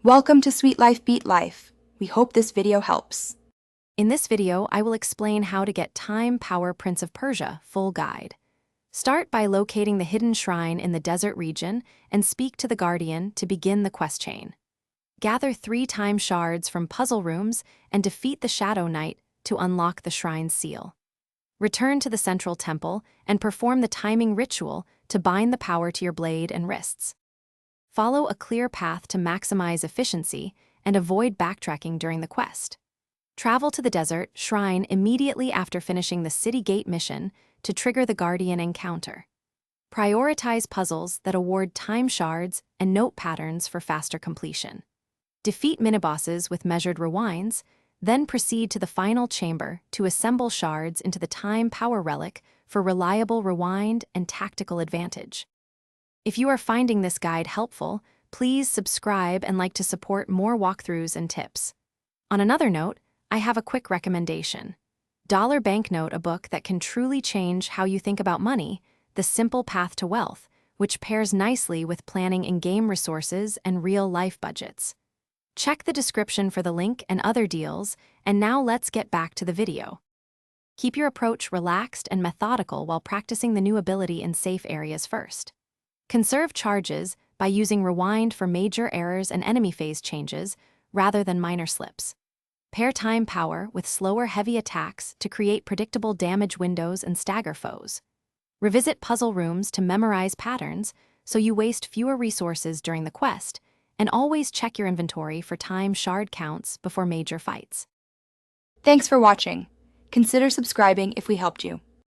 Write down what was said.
Welcome to Sweet Life Beat Life. We hope this video helps. In this video, I will explain how to get Time Power Prince of Persia full guide. Start by locating the hidden shrine in the desert region and speak to the guardian to begin the quest chain. Gather 3 time shards from puzzle rooms and defeat the Shadow Knight to unlock the shrine's seal. Return to the central temple and perform the timing ritual to bind the power to your blade and wrists. Follow a clear path to maximize efficiency and avoid backtracking during the quest. Travel to the desert shrine immediately after finishing the City Gate mission to trigger the Guardian encounter. Prioritize puzzles that award time shards and note patterns for faster completion. Defeat minibosses with measured rewinds, then proceed to the final chamber to assemble shards into the Time Power Relic for reliable rewind and tactical advantage. If you are finding this guide helpful, please subscribe and like to support more walkthroughs and tips. On another note, I have a quick recommendation. Dollar Banknote, a book that can truly change how you think about money, The Simple Path to Wealth, which pairs nicely with planning in-game resources and real-life budgets. Check the description for the link and other deals, and now let's get back to the video. Keep your approach relaxed and methodical while practicing the new ability in safe areas first. Conserve charges by using rewind for major errors and enemy phase changes rather than minor slips. Pair time power with slower heavy attacks to create predictable damage windows and stagger foes. Revisit puzzle rooms to memorize patterns so you waste fewer resources during the quest, and always check your inventory for time shard counts before major fights. Thanks for watching. Consider subscribing if we helped you.